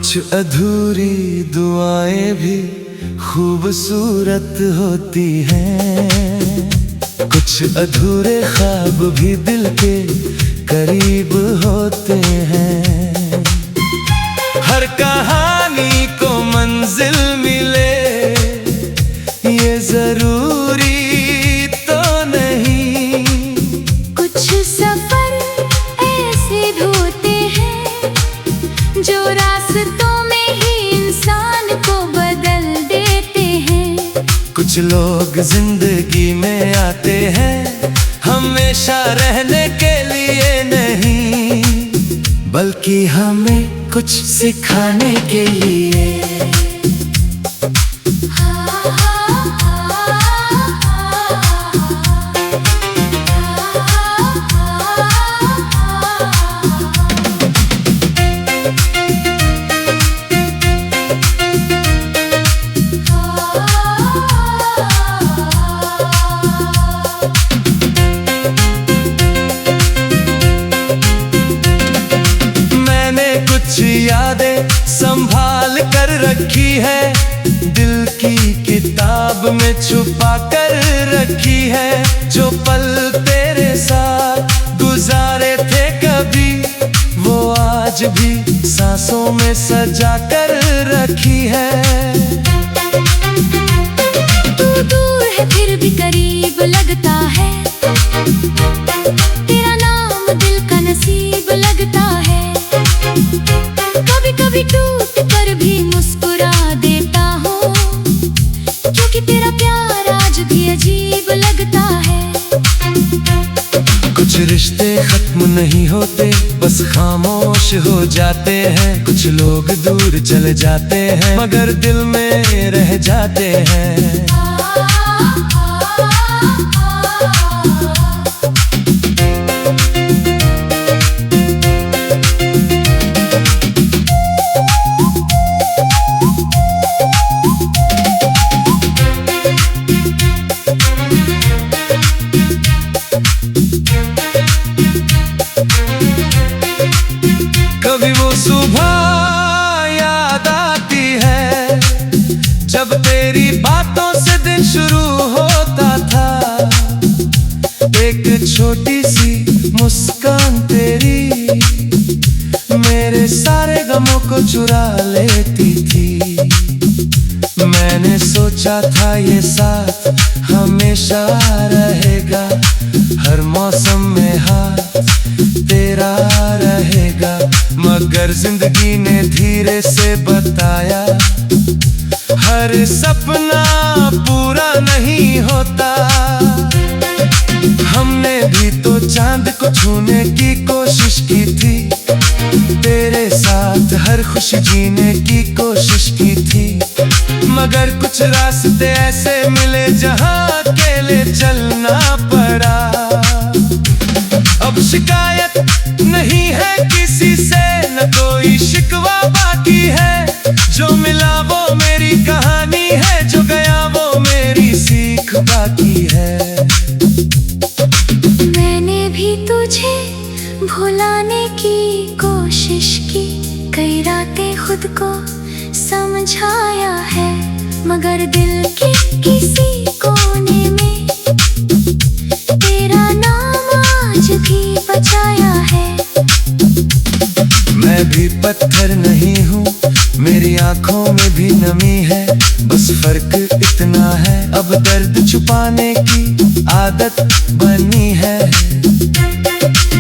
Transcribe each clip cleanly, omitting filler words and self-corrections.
कुछ अधूरी दुआएं भी खूबसूरत होती हैं, कुछ अधूरे ख्वाब भी दिल के करीब होते हैं। हर कहानी को मंजिल मिले ये जरूरी तो नहीं, कुछ सफर ऐसे होते हैं जो रास्तों में ही इंसान को बदल देते हैं। कुछ लोग जिंदगी में आते हैं हमेशा रहने के लिए नहीं, बल्कि हमें कुछ सिखाने के लिए। यादें संभाल कर रखी है, दिल की किताब में छुपा कर रखी है। जो पल तेरे साथ गुजारे थे कभी, वो आज भी सांसों में सजा कर रखी है। तू दूर है फिर भी करीब लगता है, तेरा नाम दिल का नसीब लगता है। कभी कभी टूट कर भी मुस्कुरा देता हूँ, क्योंकि तेरा प्यार आज भी अजीब लगता है। कुछ रिश्ते खत्म नहीं होते, बस खामोश हो जाते हैं। कुछ लोग दूर चले जाते हैं, मगर दिल में रह जाते हैं। कभी वो सुबह याद आती है जब तेरी बातों से दिन शुरू होता था। एक छोटी सी मुस्कान तेरी मेरे सारे गमों को चुरा लेती थी। मैंने सोचा था ये साथ हमेशा रहेगा, हर मौसम में हाथ तेरा रहेगा। मगर जिंदगी ने धीरे से बताया, हर सपना पूरा नहीं होता। हमने भी तो चांद को छूने की कोशिश की थी, तेरे साथ हर खुशी जीने की कोशिश की थी। मगर कुछ रास्ते ऐसे मिले जहां अकेले चलना पड़ा। अब शिकायत नहीं है किसी से, न कोई शिकवा बाकी है। जो मिला वो मेरी कहानी है, जो गया वो मेरी सीख बाकी है। मैंने भी तुझे भुलाने की कोशिश की, कई रातें खुद को समझाया है, मगर दिल के किसी कोने में तेरा नाम आज भी बचाया है। मैं भी पत्थर नहीं हूँ, मेरी आंखों में भी नमी है। बस फर्क इतना है, अब दर्द छुपाने की आदत बनी है।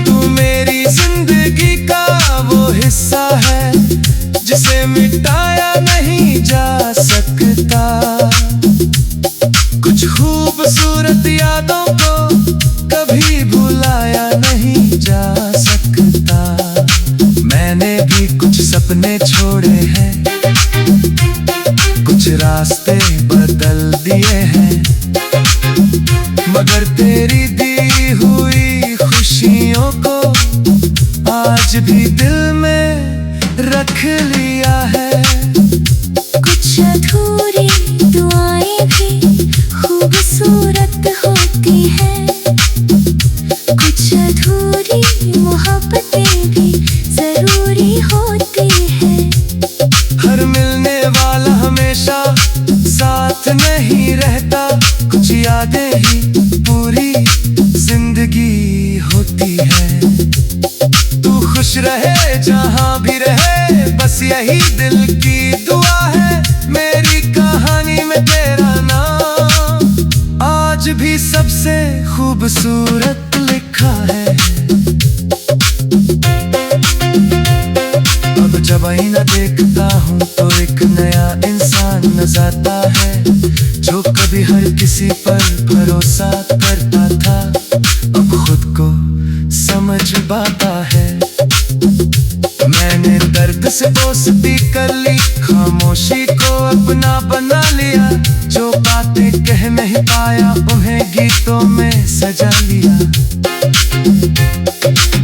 तू मेरी जिंदगी का वो हिस्सा है जिसे मिटाया नहीं जा सकता। कुछ खूबसूरत यादों को कभी भुलाया नहीं जा सकता। मैंने भी कुछ सपने छोड़े हैं, कुछ रास्ते बदल दिए हैं, मगर तेरी दी हुई खुशियों को आज भी दिल में रख लिया है। कुछ अधूरी दुआएं भी खूबसूरत होती हैं, कुछ अधूरी मोहब्बतें भी जरूरी होती हैं। साथ नहीं रहता, कुछ यादें ही पूरी जिंदगी होती है। तू खुश रहे जहां भी रहे, बस यही दिल की दुआ है। मेरी कहानी में तेरा नाम आज भी सबसे खूबसूरत लिखा है। अब जब आईना देखता हूँ तो एक नया इंसान नजर आता है, जो कभी हर किसी पर भरोसा करता था, अब खुद को समझ पाता है। मैंने दर्द से दोस्ती कर ली, खामोशी को अपना बना लिया, जो बातें कह नहीं पाया उन्हें गीतों में सजा लिया।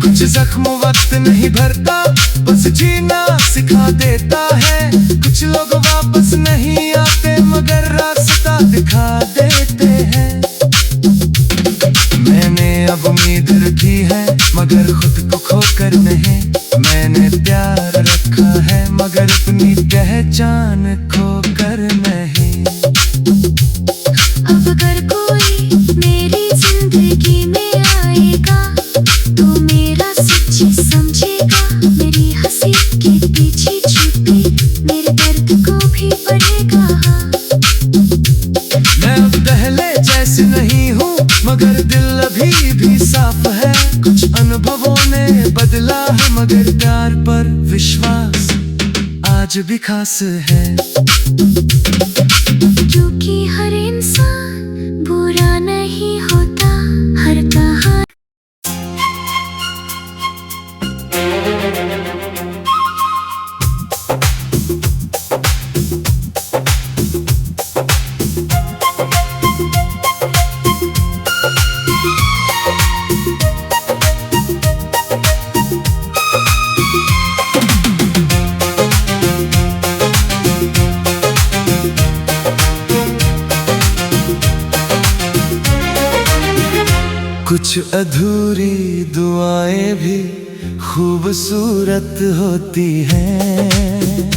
कुछ जख्म वक्त नहीं भरता, बस जीना सिखा देता है। कुछ लोग वापस नहीं आते मगर रास्ता दिखा देते हैं। मैंने अब उम्मीद रखी है मगर खुद को खोकर नहीं। मैंने प्यार रखा है मगर अपनी पहचान खोकर नहीं। अब अगर कोई मेरी जिंदगी में आएगा तो मेरा सच्ची समझेगा, मेरी हंसी के पीछे छुपे मेरे दर्द को भी पढ़ेगा। मैं अब पहले जैसे नहीं हूँ मगर दिल अभी भी साफ है। कुछ अनुभवों ने बदला है मगर प्यार पर विश्वास आज भी खास है। क्योंकि हर इंसान बुरा नहीं होता, हर कहानी कुछ अधूरी दुआएं भी खूबसूरत होती हैं,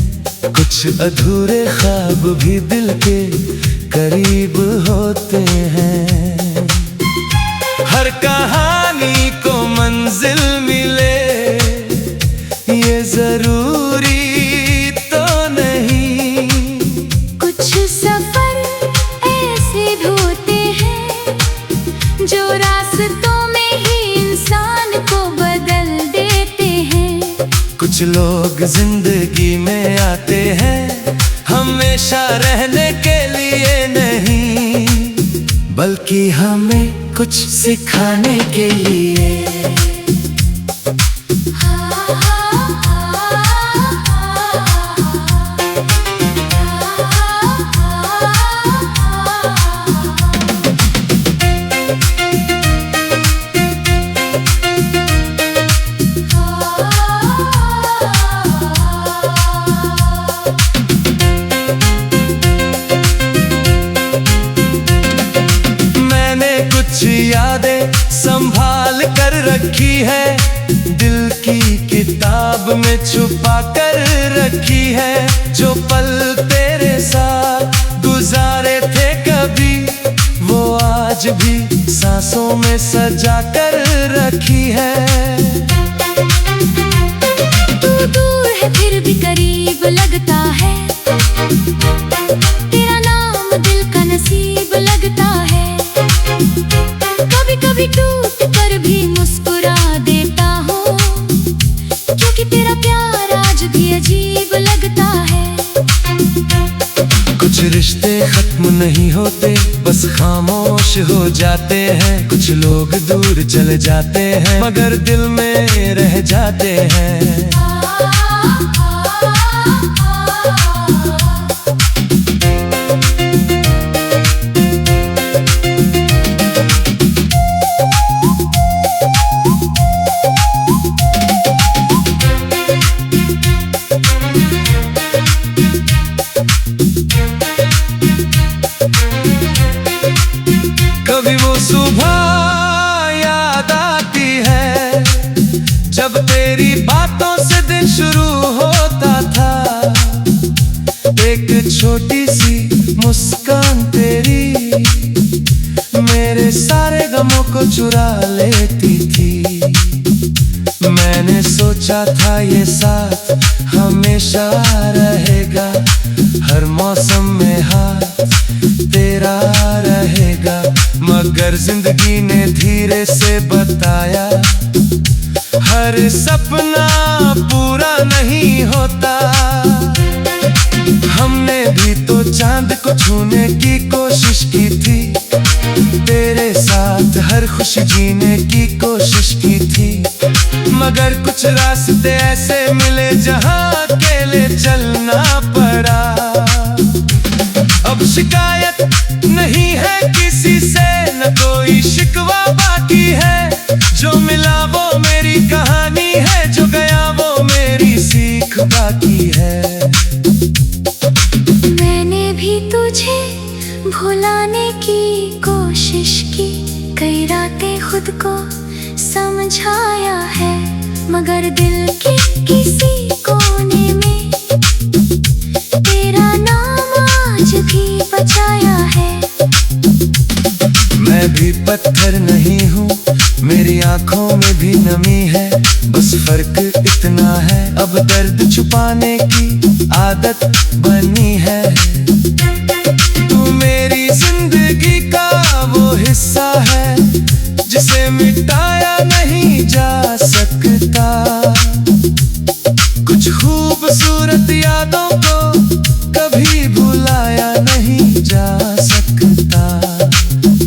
कुछ अधूरे ख्वाब भी दिल के करीब होते हैं। हर कहानी को मंजिल मिले ये जरूरी तो नहीं। कुछ सफर ऐसे भी होते हैं जो रास्तों में ही इंसान को बदल देते हैं। कुछ लोग जिंदगी में आते हैं हमेशा रहने के लिए नहीं, बल्कि हमें कुछ सिखाने के लिए। यादें संभाल कर रखी है, दिल की किताब में छुपा कर रखी है। जो पल तेरे साथ गुजारे थे कभी, वो आज भी सांसों में सजा कर रखी है। तू दूर है फिर भी करीब लगता है, तेरा नाम दिल का नसीब लगता है। कभी कभी टूट कर भी मुस्कुरा देता हूँ, क्योंकि तेरा प्यार आज भी अजीब लगता है। कुछ रिश्ते खत्म नहीं होते, बस खामोश हो जाते हैं। कुछ लोग दूर चले जाते हैं मगर दिल में रह जाते हैं। कभी वो सुबह याद आती है जब तेरी बातों से दिन शुरू होता था। एक छोटी सी मुस्कान तेरी मेरे सारे गमों को चुरा लेती थी। मैंने सोचा था ये साथ हमेशा रहेगा, हर मौसम में हाथ तेरा रहेगा। मगर जिंदगी ने धीरे से बताया, हर सपना पूरा नहीं होता। हमने भी तो चांद को छूने की कोशिश की थी, तेरे साथ हर खुशी जीने की कोशिश की थी। मगर कुछ रास्ते ऐसे मिले जहां अकेले चलना पड़ा। अब शिकायत नहीं है किसी से, न कोई शिकवा बाकी है। जो मिला वो मेरी कहानी है, जो गया वो मेरी सीख बाकी है। मैंने भी तुझे भुलाने की कोशिश की, कई रातें खुद को समझाया है। मगर दिल के किसी कोने में तेरा नाम आज भी बचाया है। मैं भी पत्थर नहीं हूँ, मेरी आंखों में भी नमी है। बस फर्क इतना है, अब दर्द छुपाने की आदत बनी है। तू मेरी जिंदगी का वो हिस्सा है जिसे मिटाया नहीं जा सकता। कुछ खूबसूरत यादों को कभी भुलाया नहीं जा सकता।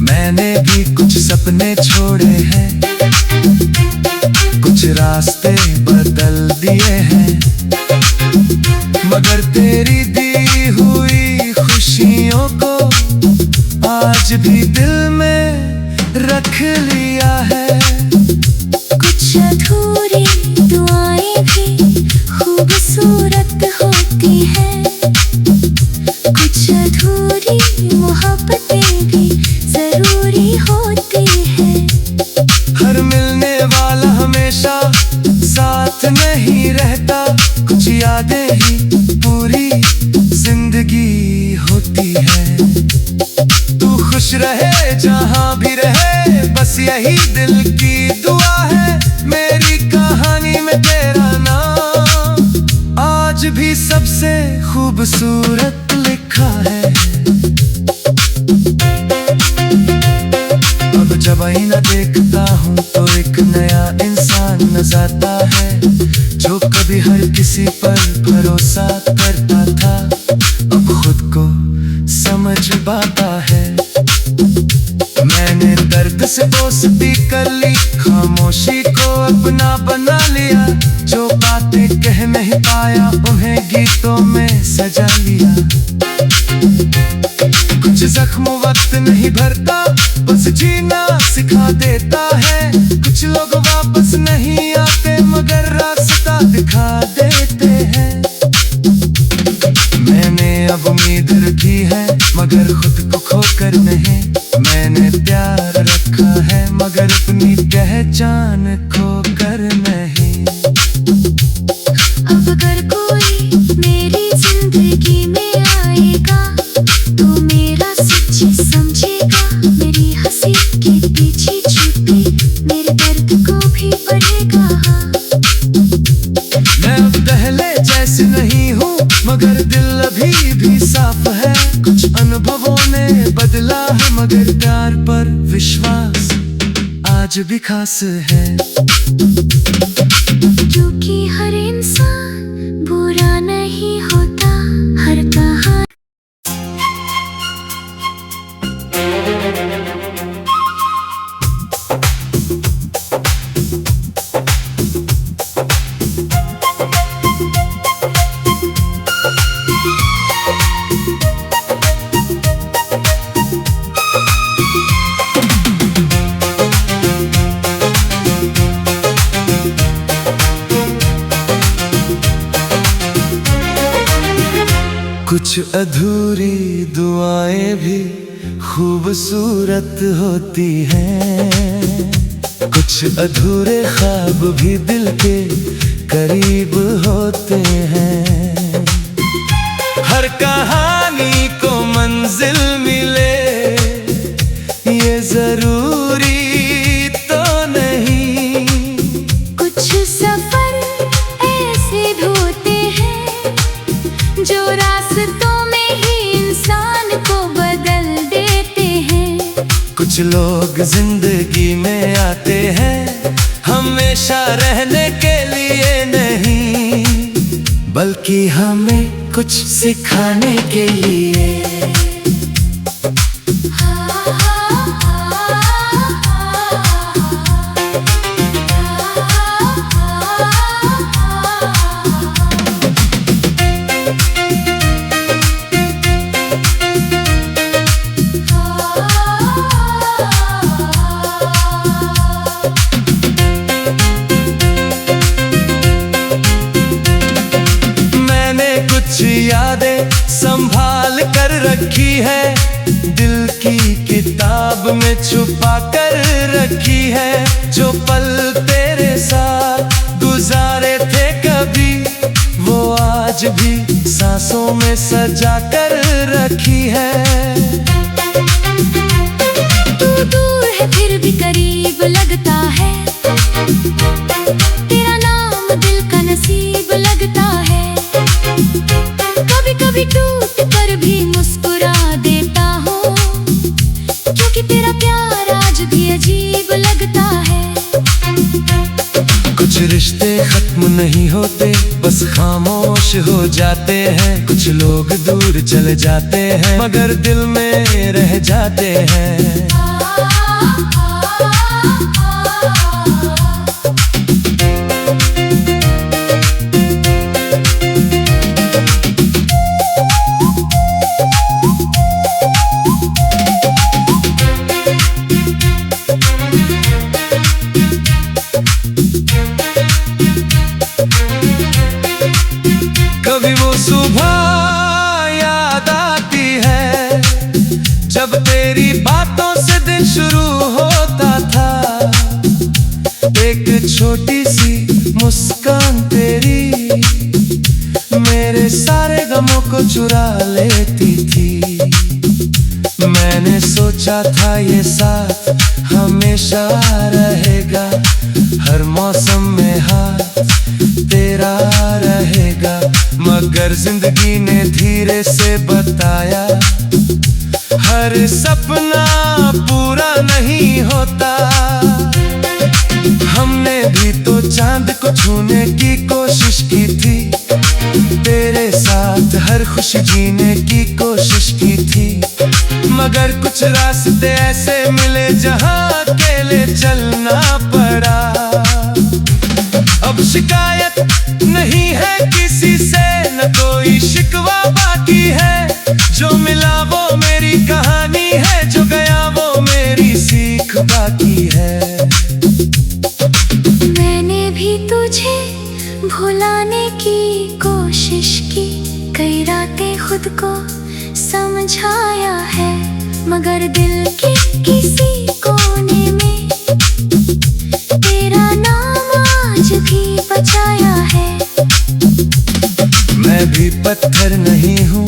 मैंने भी कुछ सपने छोड़े हैं, कुछ रास्ते बदल दिए हैं। मगर तेरी दी हुई खुशियों को आज भी दिल में रख लिया है। कुछ अधूरी दुआएं भी खूबसूरत होती हैं, कुछ अधूरी मोहब्बतें भी जरूरी होती हैं। हर मिलने वाला हमेशा साथ नहीं रहता, कुछ यादें ही पूरी जिंदगी होती है। तू खुश रहे जहां भी रहे, बस यही दिल की दुआ है। मेरी कहानी में तेरा नाम आज भी सबसे खूबसूरत लिखा है। अब जब आईना देखता हूँ तो एक नया इंसान नजर आता है, जो कभी हर किसी पर भरोसा करता था, अब खुद को समझ पाता है। मैंने दर्द से दोस्ती कर ली, खामोशी को अपना बना लिया। जो बातें कह नहीं पाया उन्हें गीतों में सजा लिया। कुछ जख्म वक्त नहीं भरता, बस जीना सिखा देता है। कुछ लोग वापस नहीं आते मगर रास्ता दिखा देते हैं। मैंने अब उम्मीद रखी है मगर खुद को खोकर नहीं। मैंने प्यार रखा है मगर अपनी पहचान खोकर नहीं। अब अगर कोई मेरी जिंदगी में आएगा तो मेरा सच्ची समझेगा। मेरी हंसी के पीछे छुपी मेरे दर्द को भी पढ़ेगा। मैं अब पहले जैसे नहीं हूँ मगर दिल अभी भी साफ है। कुछ अनुभवों ने बदला है मगर प्यार पर विश्वास आज भी खास है। क्योंकि हर इंसान बुरा नहीं होता, हर कहानी कुछ अधूरी दुआएं भी खूबसूरत होती हैं, कुछ अधूरे ख्वाब भी दिल के करीब होते हैं। हर कहानी को मंजिल रास्तों में ही इंसान को बदल देते हैं। कुछ लोग जिंदगी में आते हैं हमेशा रहने के लिए नहीं, बल्कि हमें कुछ सिखाने के लिए। यादें संभाल कर रखी है, दिल की किताब में छुपा कर रखी है। जो पल तेरे साथ गुजारे थे कभी, वो आज भी सांसों में सजा कर रखी है। तू दूर है फिर भी करीब लगता है, तेरा नाम दिल का नसीब लगता है। कभी कभी टूट कर भी मुस्कुरा देता हूँ, क्योंकि तेरा प्यार आज भी अजीब लगता है। कुछ रिश्ते खत्म नहीं होते, बस खामोश हो जाते हैं। कुछ लोग दूर चले जाते हैं, मगर दिल में रह जाते हैं। कभी वो सुबह याद आती है, जब तेरी बातों से दिन शुरू होता था। एक छोटी सी मुस्कान तेरी मेरे सारे गमों को चुरा लेती थी। मैंने सोचा था ये साथ हमेशा रहेगा, हर मौसम में हाथ तेरा रहेगा। मगर जिंदगी ने धीरे से बताया, हर सपना पूरा नहीं होता। हमने भी तो चांद को छूने की कोशिश की थी, तेरे साथ हर खुशी जीने की कोशिश की थी। मगर कुछ रास्ते ऐसे मिले जहां अकेले चलना पड़ा। अब शिकायत नहीं है किसी से, न कोई शिकवा बाकी है। जो मिला वो मेरी कहानी है, जो गया वो मेरी सीख बाकी है। मैंने भी तुझे भुलाने की कोशिश की, कई रातें खुद को समझाया है, मगर दिल के किसी कोने में तेरा नाम आज भी बचाया है। मैं भी पत्थर नहीं हूँ,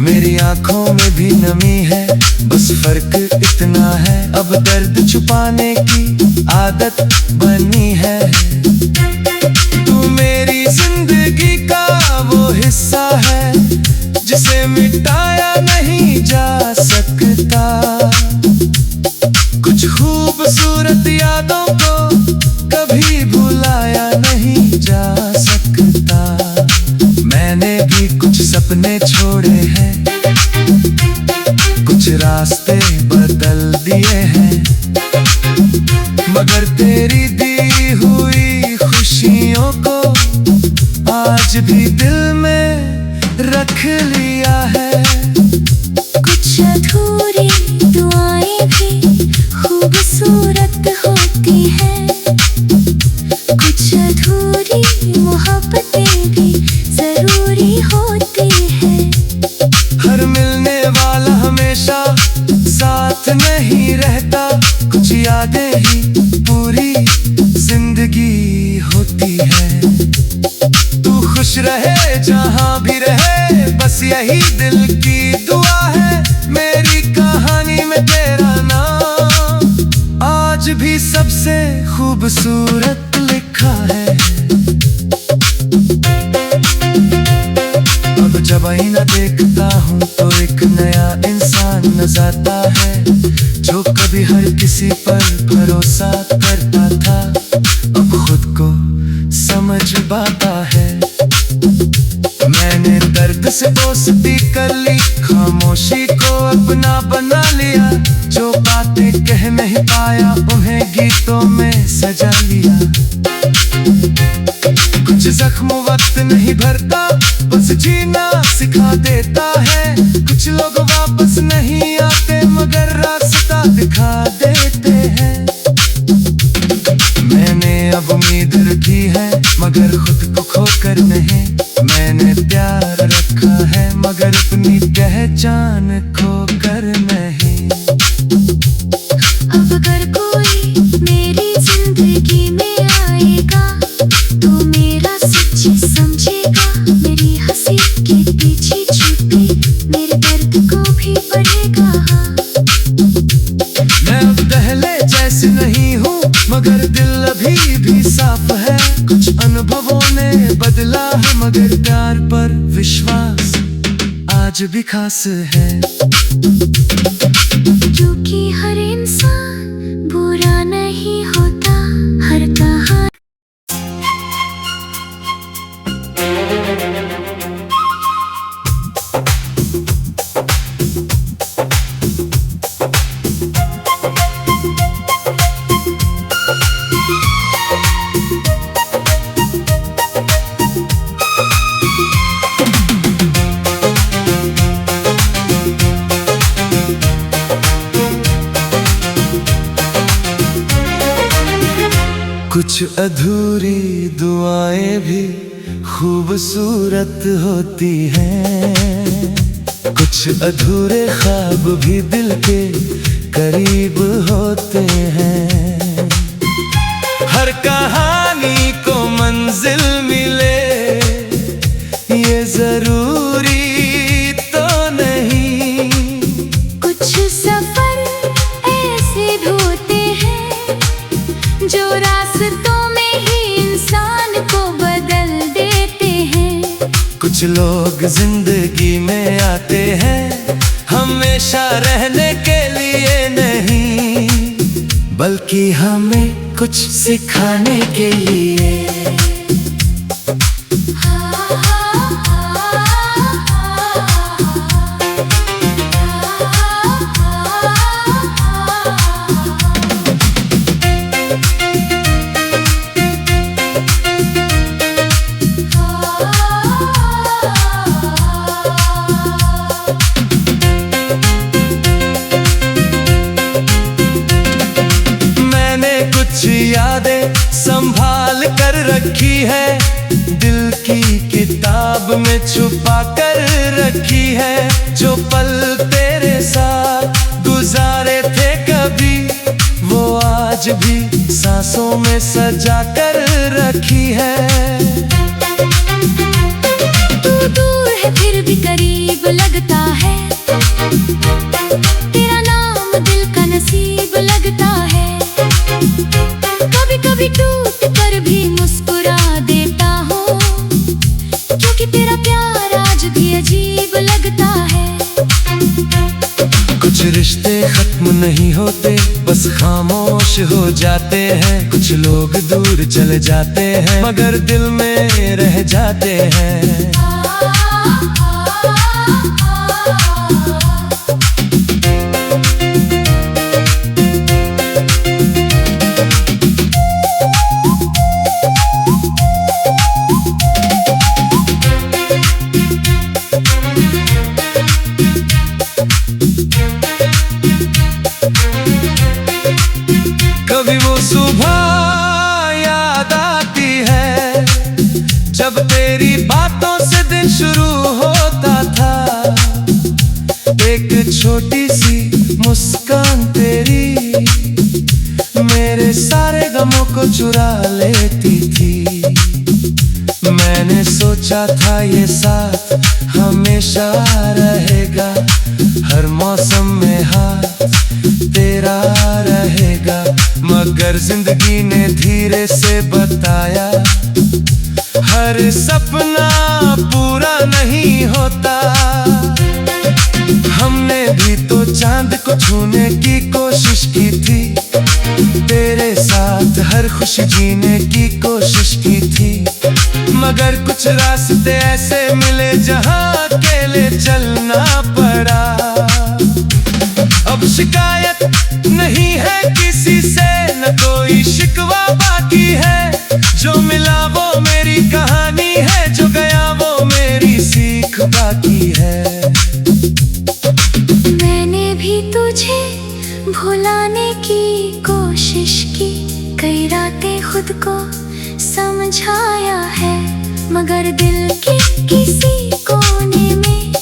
मेरी आंखों में भी नमी है। बस फर्क इतना है, अब दर्द छुपाने की आदत बनी है। तू मेरी जिंदगी का वो हिस्सा है, जिसे मिटाया नहीं जा सकता। कुछ खूबसूरत यादों को कभी भुलाया नहीं जा सकता। मैंने भी कुछ सपने छोड़े हैं, कुछ रास्ते बदल दिए हैं, मगर तेरी दी हुई खुशियों को आज भी दिल में रख लिया है। कुछ अधूरी दुआएं भी खूबसूरत होती हैं, कुछ अधूरी मोहब्बतें भी जरूरी होती हैं। हर मिलने वाला हमेशा साथ नहीं रहता, कुछ यादें ही पूरी जिंदगी होती है। तू खुश रहे जहां भी रहे, बस यही दिल की दुआ है। मेरी कहानी में तेरा नाम आज भी सबसे खूबसूरत लिखा है। अब जब आईना देख देखता हूँ तो एक नया इंसान नजर आता है, जो कभी हर किसी पर भरोसा करता था, अब खुद को समझ पाता है। मैंने दर्द से दोस्ती कर ली, खामोशी को अपना बना लिया, जो बातें कह नहीं पाया उन्हें गीतों में सजा लिया। कुछ जख्म वक्त नहीं भरता, बस जीना सिखा देता है। कुछ लोग वापस नहीं आते मगर रास्ता दिखा देते हैं। मैंने अब उम्मीद रखी है मगर खुद को खोकर नहीं, मैंने प्यार रखा है मगर अपनी पहचान खोकर नहीं। अब अगर कोई मेरी जिंदगी में आएगा तो मेरा सच्ची समझेगा, मेरी हंसी के पीछे छुपी मेरे दर्द को भी पढ़ेगा। मैं अब पहले जैसे नहीं हूँ मगर दिल अभी भी साफ है। कुछ अनुभवों ने बदला है मगर प्यार पर विश्वास आज भी खास है। क्योंकि हर इंसान बुरा नहीं होता, हर कहानी कुछ अधूरी दुआएं भी खूबसूरत होती हैं, कुछ अधूरे ख्वाब भी दिल के करीब होते हैं। हर कहानी को मंजिल मिले ये जरूरी तो नहीं, कुछ सफर ऐसे भी होते हैं जो रास्तों में ही इंसान को बदल देते हैं। कुछ लोग जिंदगी में आते हैं हमेशा रहने के लिए नहीं, बल्कि हमें कुछ सिखाने के लिए। यादें संभाल कर रखी है, दिल की किताब में छुपा कर रखी है। जो पल तेरे साथ गुजारे थे कभी, वो आज भी सांसों में सजा कर रखी है। तू दूर है फिर भी करीब लगता है, तेरा नाम दिल का नसीब लगता है। कभी टूट कर भी मुस्कुरा देता हूँ, क्योंकि तेरा प्यार आज भी अजीब लगता है। कुछ रिश्ते खत्म नहीं होते, बस खामोश हो जाते हैं। कुछ लोग दूर चले जाते हैं मगर दिल में रह जाते हैं। कभी वो सुबह याद आती है जब तेरी बातों से दिन शुरू होता था। एक छोटी सी मुस्कान तेरी मेरे सारे गमों को चुरा लेती थी। मैंने सोचा था ये साथ हमेशा रहेगा, हर मौसम में हाथ तेरा रहेगा। मगर जिंदगी ने धीरे से बताया, हर सपना पूरा नहीं होता। हमने भी तो चांद को छूने की कोशिश की थी, तेरे साथ हर खुशी जीने की कोशिश की थी। मगर कुछ रास्ते ऐसे मिले जहां अकेले चलना पड़ा। अब शिकायत नहीं है किसी से, न कोई शिकवा बाकी है। जो मिला वो मेरी कहानी है, जो गया वो मेरी सीख बाकी है। मैंने भी तुझे भुलाने की कोशिश की, कई रातें खुद को समझाया है, मगर दिल के किसी कोने में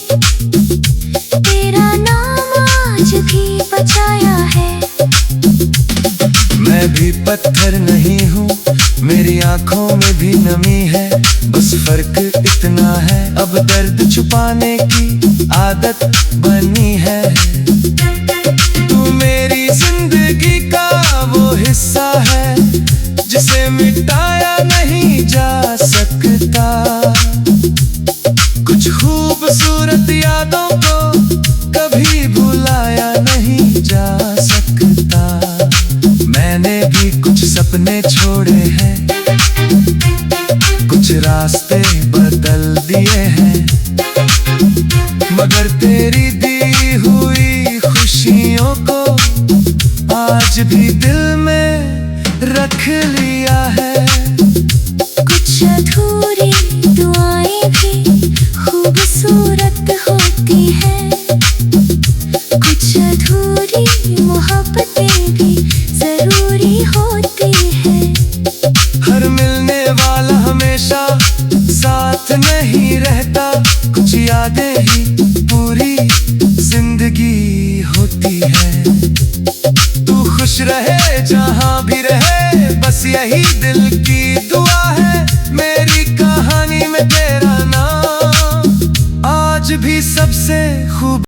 तेरा नाम आज भी बचाया है। मैं भी पत्थर नहीं हूँ, मेरी आंखों में भी नमी है। बस फर्क इतना है, अब दर्द छुपाने की आदत बनी है। तू मेरी जिंदगी का वो हिस्सा है जिसे मिटाया नहीं जा सकता। कुछ खूबसूरत यादों को कभी भुलाया नहीं जा सकता। मैंने भी कुछ सपने छोड़े हैं, कुछ रास्ते बदल दिए हैं, मगर तेरी दी हुई खुशियों को आज भी दिल में रख लिया है। कुछ अधूरी दुआएं भी खूबसूरत होती हैं, कुछ अधूरी मोहब्बतें भी जरूरी होती हैं। हर मिलने वाला हमेशा साथ नहीं रहता, कुछ यादें ही पूरी जिंदगी होती है। तू खुश रहे जहां भी रहे, बस यही दिल की दुआ है। मेरी कहानी में तेरा नाम आज भी सबसे खूब